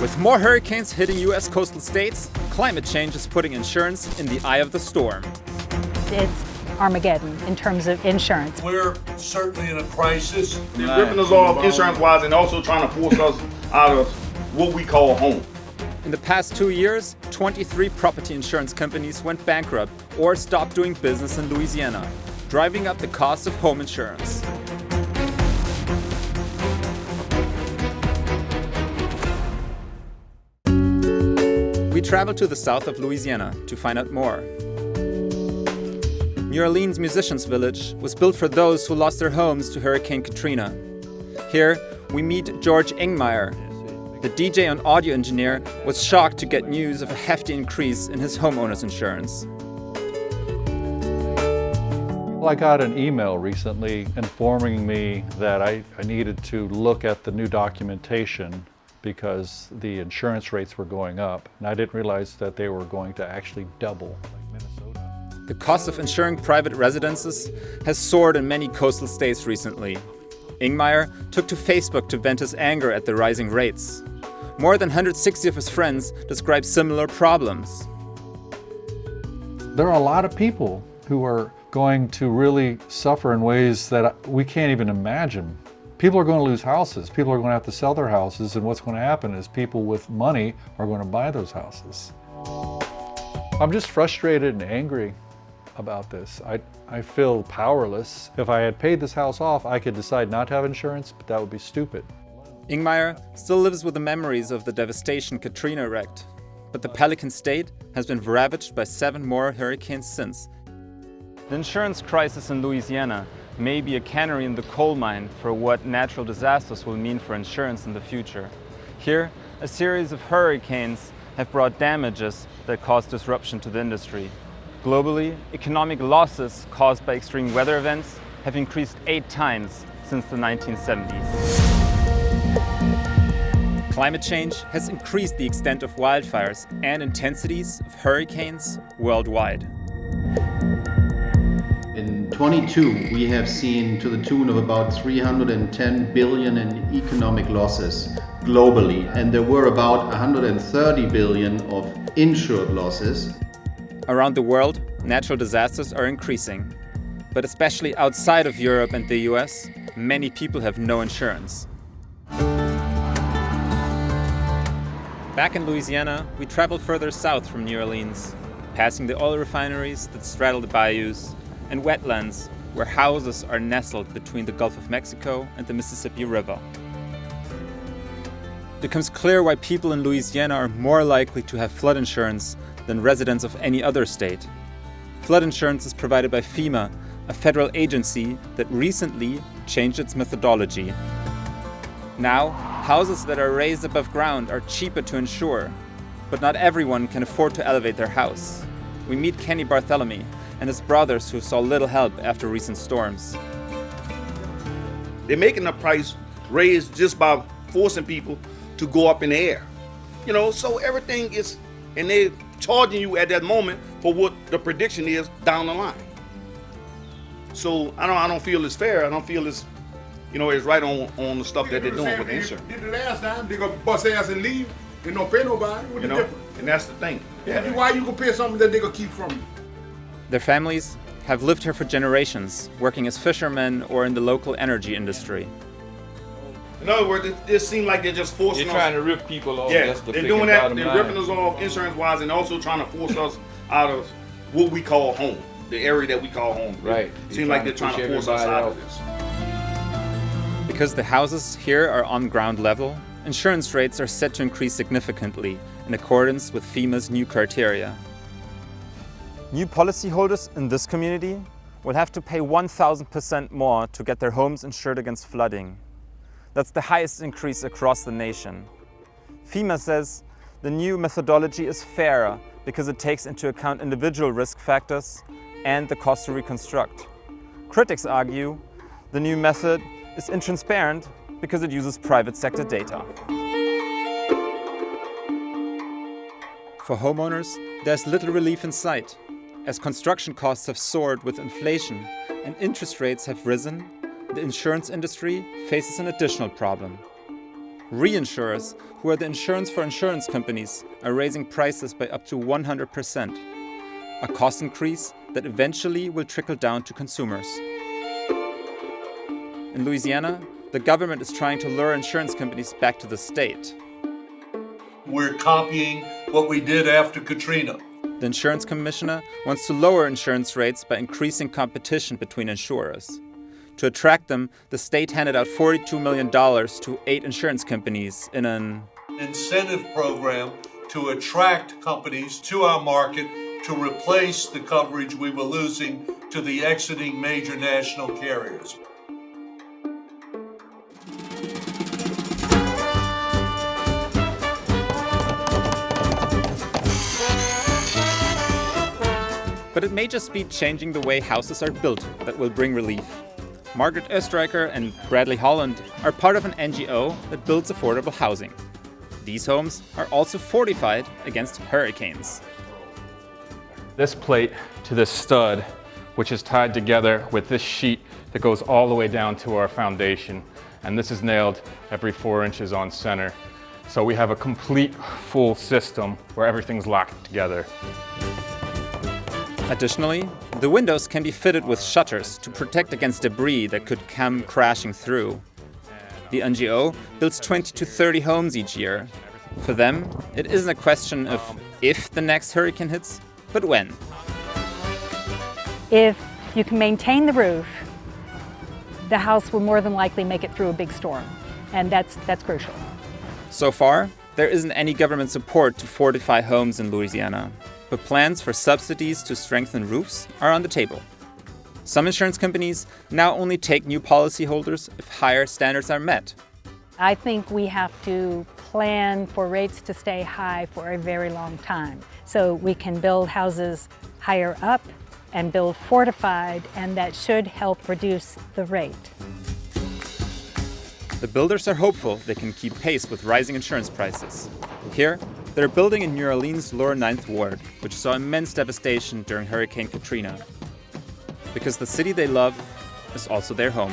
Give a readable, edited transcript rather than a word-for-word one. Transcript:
With more hurricanes hitting U.S. coastal states, climate change is putting insurance in the eye of the storm. It's Armageddon in terms of insurance. We're certainly in a crisis. They're ripping us off insurance-wise and also trying to force us out of what we call home. In the past 2 years, 23 property insurance companies went bankrupt or stopped doing business in Louisiana, driving up the cost of home insurance. We traveled to the south of Louisiana to find out more. New Orleans Musicians Village was built for those who lost their homes to Hurricane Katrina. Here, we meet George Engmeyer. The DJ and audio engineer was shocked to get news of a hefty increase in his homeowner's insurance. Well, I got an email recently informing me that I needed to look at the new documentation because the insurance rates were going up, and I didn't realize that they were going to actually double. The cost of insuring private residences has soared in many coastal states recently. Ingmeyer took to Facebook to vent his anger at the rising rates. More than 160 of his friends describe similar problems. There are a lot of people who are going to really suffer in ways that we can't even imagine. People are going to lose houses. People are going to have to sell their houses, and what's going to happen is people with money are going to buy those houses. I'm just frustrated and angry about this. I feel powerless. If I had paid this house off, I could decide not to have insurance, but that would be stupid. Ingmeyer still lives with the memories of the devastation Katrina wreaked, but the Pelican State has been ravaged by 7 more hurricanes since. The insurance crisis in Louisiana may be a canary in the coal mine for what natural disasters will mean for insurance in the future. Here, a series of hurricanes have brought damages that cause disruption to the industry. Globally, economic losses caused by extreme weather events have increased 8 times since the 1970s. Climate change has increased the extent of wildfires and intensities of hurricanes worldwide. In 22, we have seen to the tune of about 310 billion in economic losses globally, and there were about 130 billion of insured losses. Around the world, natural disasters are increasing. But especially outside of Europe and the US, many people have no insurance. Back in Louisiana, we traveled further south from New Orleans, passing the oil refineries that straddle the bayous and wetlands where houses are nestled between the Gulf of Mexico and the Mississippi River. It becomes clear why people in Louisiana are more likely to have flood insurance than residents of any other state. Flood insurance is provided by FEMA, a federal agency that recently changed its methodology. Now, houses that are raised above ground are cheaper to insure, but not everyone can afford to elevate their house. We meet Kenny Bartholomew and his brothers who saw little help after recent storms. They're making the price raise just by forcing people to go up in the air. You know, so everything is, and they're charging you at that moment for what the prediction is down the line. So I don't feel it's fair. I don't feel it's, it's right on the stuff that they're doing with the insurance. Did the last time, they gonna bust ass and leave and don't pay nobody. What's the difference? And that's the thing. Yeah. Why you gonna pay something that they gonna keep from you? Their families have lived here for generations, working as fishermen or in the local energy industry. In other words, it seems like they're just forcing us. They're trying to rip people off. Yeah, That's the they're doing that. They're line. ripping us off insurance-wise and also trying to force us out of what we call home, the area that we call home. Right. It seems like they're trying to force us out of this. Because the houses here are on ground level, insurance rates are set to increase significantly in accordance with FEMA's new criteria. New policyholders in this community will have to pay 1,000% more to get their homes insured against flooding. That's the highest increase across the nation. FEMA says the new methodology is fairer because it takes into account individual risk factors and the cost to reconstruct. Critics argue the new method is intransparent because it uses private sector data. For homeowners, there's little relief in sight. As construction costs have soared with inflation and interest rates have risen, the insurance industry faces an additional problem. Reinsurers, who are the insurance for insurance companies, are raising prices by up to 100%, a cost increase that eventually will trickle down to consumers. In Louisiana, the government is trying to lure insurance companies back to the state. We're copying what we did after Katrina. The insurance commissioner wants to lower insurance rates by increasing competition between insurers. To attract them, the state handed out $42 million to 8 insurance companies in an incentive program to attract companies to our market to replace the coverage we were losing to the exiting major national carriers. But it may just be changing the way houses are built that will bring relief. Margaret Österreicher and Bradley Holland are part of an NGO that builds affordable housing. These homes are also fortified against hurricanes. This plate to this stud, which is tied together with this sheet that goes all the way down to our foundation. And this is nailed every 4 inches on center. So we have a complete full system where everything's locked together. Additionally, the windows can be fitted with shutters to protect against debris that could come crashing through. The NGO builds 20 to 30 homes each year. For them, it isn't a question of if the next hurricane hits, but when. If you can maintain the roof, the house will more than likely make it through a big storm, and that's crucial. So far, there isn't any government support to fortify homes in Louisiana, but plans for subsidies to strengthen roofs are on the table. Some insurance companies now only take new policyholders if higher standards are met. I think we have to plan for rates to stay high for a very long time, so we can build houses higher up and build fortified, and that should help reduce the rate. The builders are hopeful they can keep pace with rising insurance prices. Here, they're building in New Orleans' Lower 9th Ward, which saw immense devastation during Hurricane Katrina. Because the city they love is also their home.